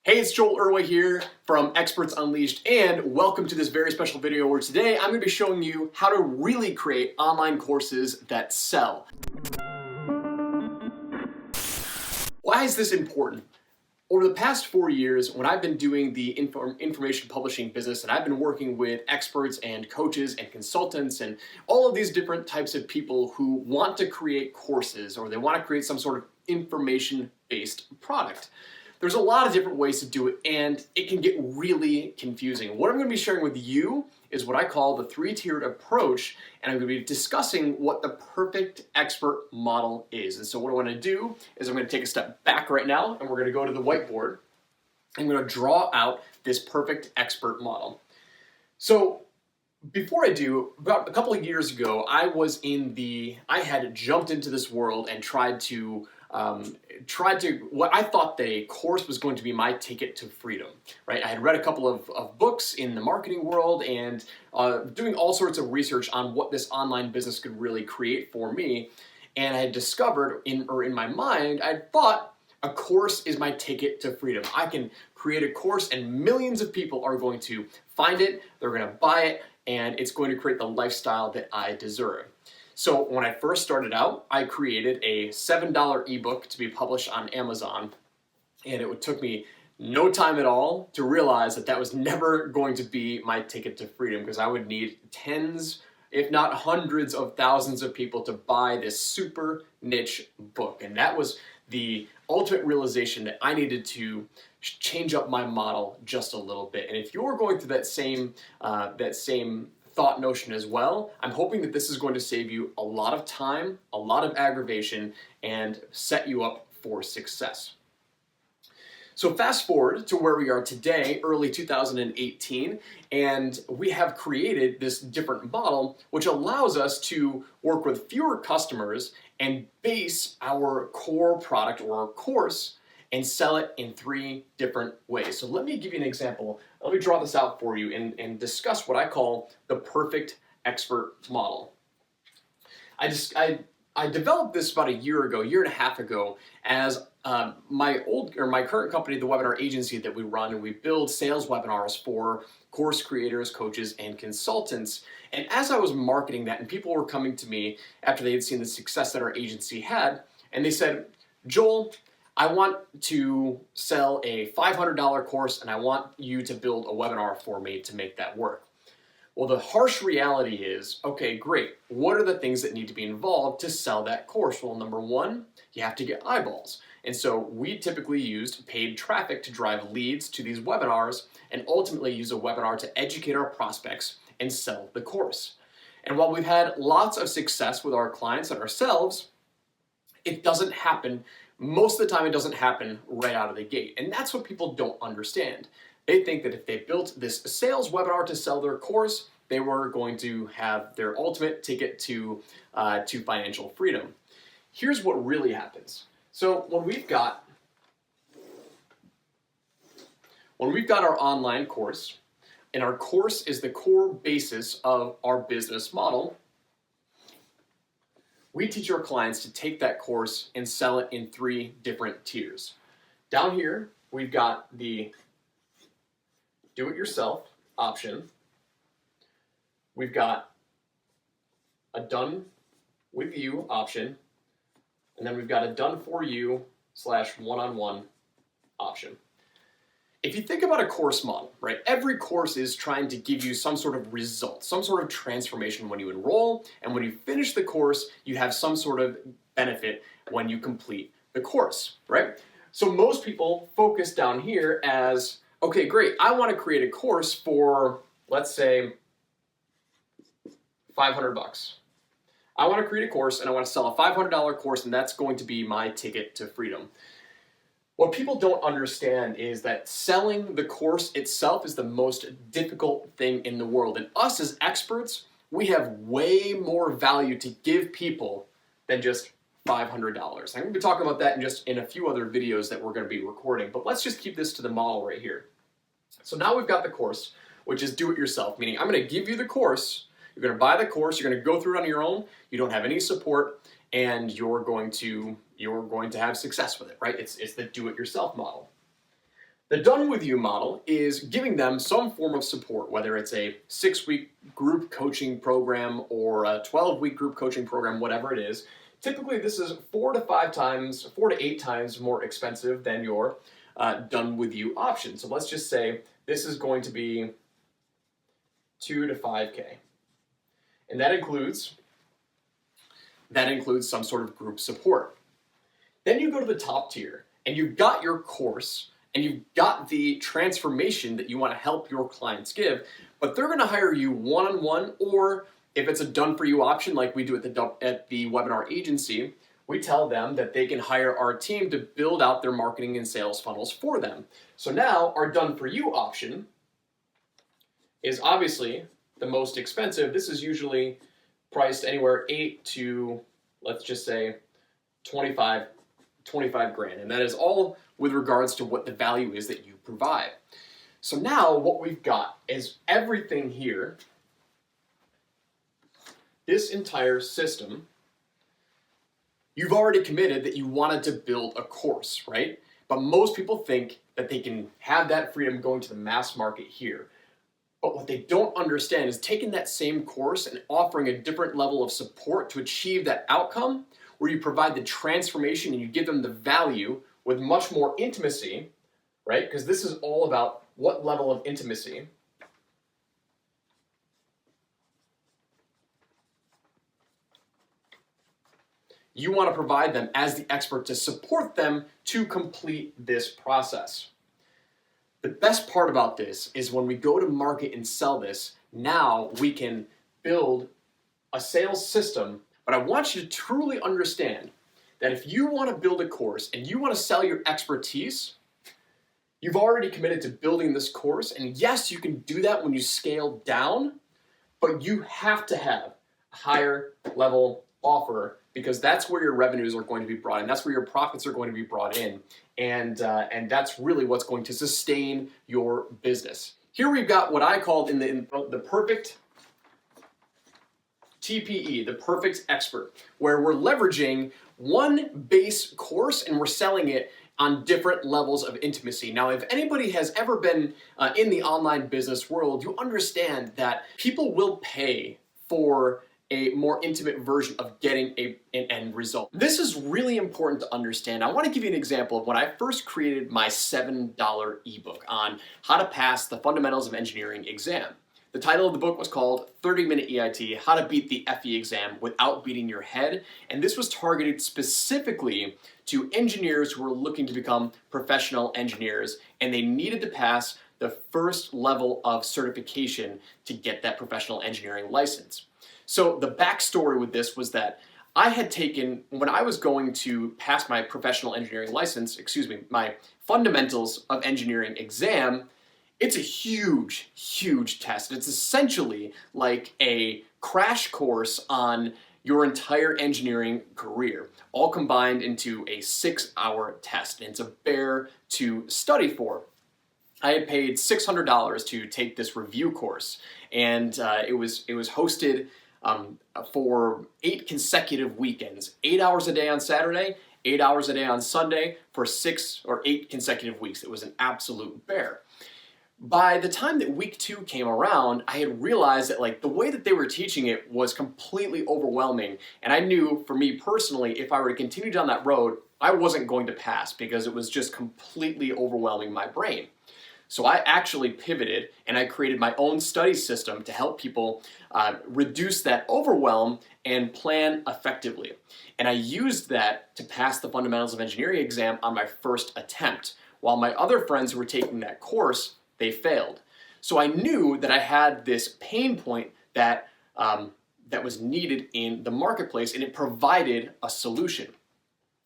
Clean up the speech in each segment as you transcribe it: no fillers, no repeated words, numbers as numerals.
Hey, it's Joel Erway here from Experts Unleashed, and welcome to this very special video where today I'm going to be showing you how to really create online courses that sell. Why is this important? Over the past 4 years, when I've been doing the information publishing business and I've been working with experts and coaches and consultants and all of these different types of people who want to create courses or they want to create some sort of information-based product. There's a lot of different ways to do it, and it can get really confusing. What I'm going to be sharing with you is what I call the three-tiered approach, and I'm going to be discussing what the perfect expert model is. And so what I want to do is I'm going to take a step back right now, and we're going to go to the whiteboard. I'm going to draw out this perfect expert model. So before I do, about a couple of years ago, I had jumped into this world and tried to what I thought that a course was going to be my ticket to freedom, right? I had read a couple of books in the marketing world and doing all sorts of research on what this online business could really create for me. And I had discovered in my mind, I thought a course is my ticket to freedom. I can create a course and millions of people are going to find it, they're going to buy it, and it's going to create the lifestyle that I deserve. So when I first started out, I created a $7 ebook to be published on Amazon, and it took me no time at all to realize that that was never going to be my ticket to freedom, because I would need tens, if not hundreds of thousands of people to buy this super niche book. And that was the ultimate realization that I needed to change up my model just a little bit. And if you're going through that same thought notion as well, I'm hoping that this is going to save you a lot of time, a lot of aggravation, and set you up for success. So fast forward to where we are today, early 2018, and we have created this different model which allows us to work with fewer customers and base our core product or our course and sell it in 3 different ways. So let me give you an example. Let me draw this out for you and discuss what I call the perfect expert model. I developed this about a year and a half ago as my current company, the webinar agency that we run, and we build sales webinars for course creators, coaches, and consultants. And as I was marketing that, and people were coming to me after they had seen the success that our agency had, and they said, Joel, I want to sell a $500 course and I want you to build a webinar for me to make that work. Well, the harsh reality is, okay, great. What are the things that need to be involved to sell that course? Well, number one, you have to get eyeballs. And so we typically used paid traffic to drive leads to these webinars and ultimately use a webinar to educate our prospects and sell the course. And while we've had lots of success with our clients and ourselves, it doesn't happen. Most of the time, it doesn't happen right out of the gate. And that's what people don't understand. They think that if they built this sales webinar to sell their course, they were going to have their ultimate ticket to financial freedom. Here's what really happens. So when we've got our online course, and our course is the core basis of our business model, we teach our clients to take that course and sell it in 3 different tiers. Down here, we've got the do-it-yourself option. We've got a done with you option, and then we've got a done for you / one-on-one option. If you think about a course model, right, every course is trying to give you some sort of result, some sort of transformation when you enroll, and when you finish the course, you have some sort of benefit when you complete the course, right? So most people focus down here as, okay, great, I want to create a course for, let's say, $500. I want to create a course and I want to sell a $500 course, and that's going to be my ticket to freedom. What people don't understand is that selling the course itself is the most difficult thing in the world. And us as experts, we have way more value to give people than just $500. I'm going to be talking about that in a few other videos that we're going to be recording, but let's just keep this to the model right here. So now we've got the course, which is do it yourself, meaning I'm going to give you the course, you're going to buy the course, you're going to go through it on your own, you don't have any support, and you're going to have success with it, right? It's the do-it-yourself model. The done with you model is giving them some form of support, whether it's a 6-week group coaching program or a 12-week group coaching program, whatever it is. Typically, this is 4 to 8 times more expensive than your done with you option. So let's just say this is going to be 2 to 5K. And that includes some sort of group support. Then you go to the top tier and you've got your course and you've got the transformation that you want to help your clients give, but they're going to hire you one-on-one, or if it's a done for you option like we do at the webinar agency, we tell them that they can hire our team to build out their marketing and sales funnels for them. So now our done for you option is obviously the most expensive. This is usually priced anywhere 8 to, let's just say, 25 grand. And that is all with regards to what the value is that you provide. So now what we've got is everything here, this entire system. You've already committed that you wanted to build a course, right? But most people think that they can have that freedom going to the mass market here. But what they don't understand is taking that same course and offering a different level of support to achieve that outcome, where you provide the transformation and you give them the value with much more intimacy, right? Because this is all about what level of intimacy you want to provide them as the expert to support them to complete this process. The best part about this is when we go to market and sell this, now we can build a sales system. But I want you to truly understand that if you want to build a course and you want to sell your expertise, you've already committed to building this course. And yes, you can do that when you scale down, but you have to have a higher level offer, because that's where your revenues are going to be brought in. That's where your profits are going to be brought in. And that's really what's going to sustain your business. Here we've got what I called in the perfect TPE, the perfect expert, where we're leveraging one base course and we're selling it on different levels of intimacy. Now, if anybody has ever been in the online business world, you understand that people will pay for a more intimate version of getting an end result. This is really important to understand. I want to give you an example of when I first created my $7 ebook on how to pass the Fundamentals of Engineering exam. The title of the book was called 30-Minute EIT, How to Beat the FE Exam Without Beating Your Head. And this was targeted specifically to engineers who were looking to become professional engineers, and they needed to pass the first level of certification to get that professional engineering license. So the backstory with this was that I had taken, when I was going to pass my professional engineering license, my Fundamentals of Engineering exam, it's a huge, huge test. It's essentially like a crash course on your entire engineering career, all combined into a 6-hour test. And it's a bear to study for. I had paid $600 to take this review course, and it was hosted for 8 consecutive weekends, 8 hours a day on Saturday, 8 hours a day on Sunday for 6 or 8 consecutive weeks. It was an absolute bear. By the time that week 2 came around, I had realized that the way that they were teaching it was completely overwhelming. And I knew, for me personally, if I were to continue down that road, I wasn't going to pass because it was just completely overwhelming my brain. So I actually pivoted and I created my own study system to help people reduce that overwhelm and plan effectively. And I used that to pass the Fundamentals of Engineering exam on my first attempt, while my other friends who were taking that course, they failed. So I knew that I had this pain point that was needed in the marketplace, and it provided a solution.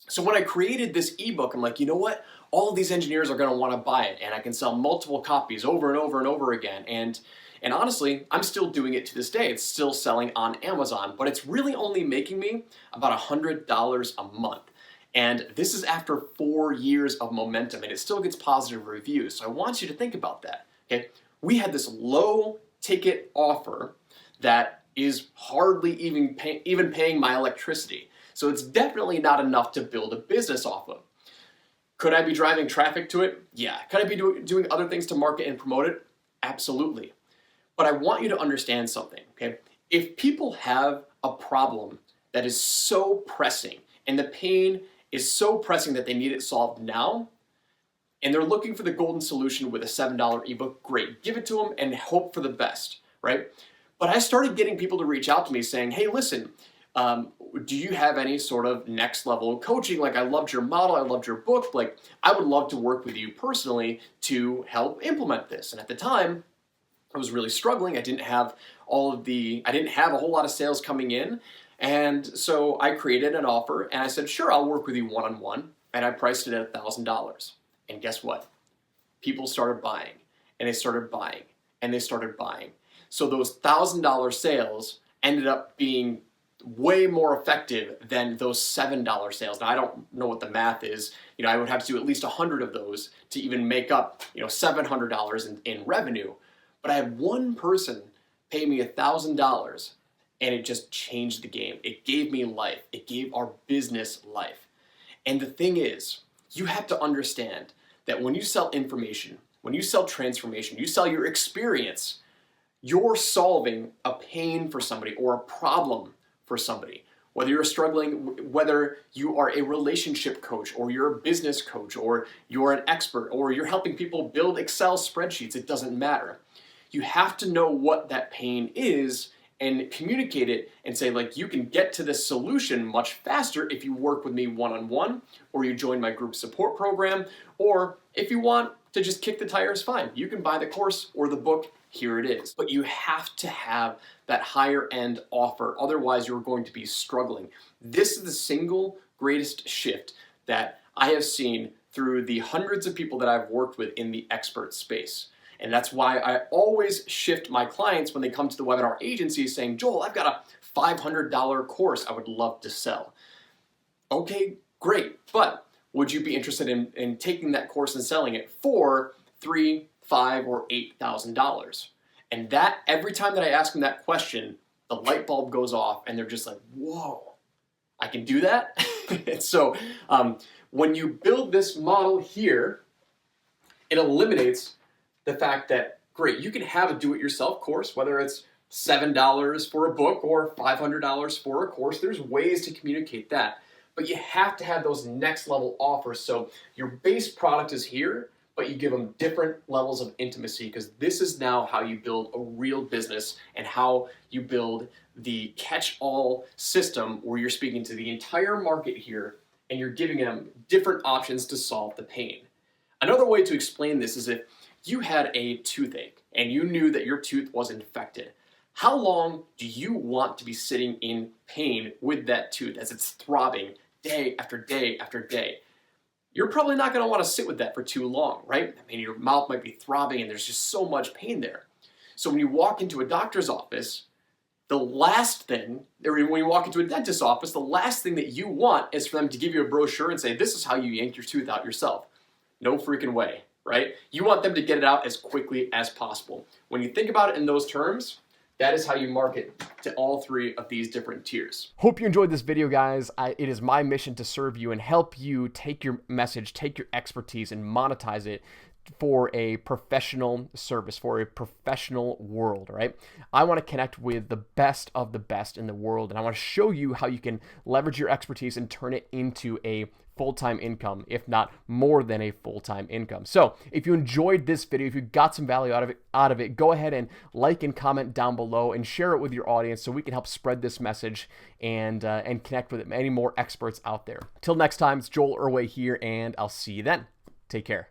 So when I created this ebook, I'm like, you know what? All of these engineers are going to want to buy it, and I can sell multiple copies over and over and over again. And honestly, I'm still doing it to this day. It's still selling on Amazon, but it's really only making me about $100 a month. And this is after 4 years of momentum, and it still gets positive reviews. So I want you to think about that. Okay, we had this low ticket offer that is hardly even paying my electricity. So it's definitely not enough to build a business off of. Could I be driving traffic to it? Yeah. Could I be doing other things to market and promote it? Absolutely. But I want you to understand something, okay? If people have a problem that is so pressing and the pain is so pressing that they need it solved now, and they're looking for the golden solution with a $7 ebook, great. Give it to them and hope for the best, right? But I started getting people to reach out to me saying, hey, listen, do you have any sort of next level coaching? Like, I loved your model, I loved your book. Like, I would love to work with you personally to help implement this. And at the time, I was really struggling. I didn't have a whole lot of sales coming in. And so I created an offer and I said, sure, I'll work with you one-on-one. And I priced it at $1,000. And guess what? People started buying and they started buying and they started buying. So those $1,000 sales ended up being way more effective than those $7 sales. Now, I don't know what the math is. I would have to do at least 100 of those to even make up, $700 in revenue. But I had one person pay me $1,000 and it just changed the game. It gave me life. It gave our business life. And the thing is, you have to understand that when you sell information, when you sell transformation, you sell your experience, you're solving a pain for somebody or a problem for somebody. Whether you're struggling, whether you are a relationship coach or you're a business coach or you're an expert or you're helping people build Excel spreadsheets, it doesn't matter. You have to know what that pain is and communicate it and say, like, you can get to this solution much faster if you work with me one-on-one or you join my group support program, or if you want to just kick the tires, fine. You can buy the course or the book, here it is. But you have to have that higher end offer, otherwise you're going to be struggling. This is the single greatest shift that I have seen through the hundreds of people that I've worked with in the expert space. And that's why I always shift my clients when they come to the webinar agency saying, Joel, I've got a $500 course I would love to sell. Okay, great. But would you be interested in taking that course and selling it for $3,000, $5,000, or $8,000? And that, every time that I ask them that question, the light bulb goes off and they're just like, whoa, I can do that? And so when you build this model here, it eliminates the fact that, great, you can have a do-it-yourself course, whether it's $7 for a book or $500 for a course. There's ways to communicate that. But you have to have those next level offers. So your base product is here, but you give them different levels of intimacy, because this is now how you build a real business and how you build the catch-all system where you're speaking to the entire market here and you're giving them different options to solve the pain. Another way to explain this is if you had a toothache and you knew that your tooth was infected. How long do you want to be sitting in pain with that tooth as it's throbbing day after day after day? You're probably not going to want to sit with that for too long, right? I mean, your mouth might be throbbing and there's just so much pain there. So when you walk into a doctor's office, the last thing, or when you walk into a dentist's office, the last thing that you want is for them to give you a brochure and say, this is how you yank your tooth out yourself. No freaking way. Right? You want them to get it out as quickly as possible. When you think about it in those terms, that is how you market to all three of these different tiers. Hope you enjoyed this video, guys. It is my mission to serve you and help you take your message, take your expertise, and monetize it for a professional service, for a professional world, right? I want to connect with the best of the best in the world, and I want to show you how you can leverage your expertise and turn it into a full-time income, if not more than a full-time income. So if you enjoyed this video, if you got some value out of it, go ahead and like and comment down below and share it with your audience so we can help spread this message and connect with many more experts out there. Till next time, it's Joel Erway here, and I'll see you then. Take care.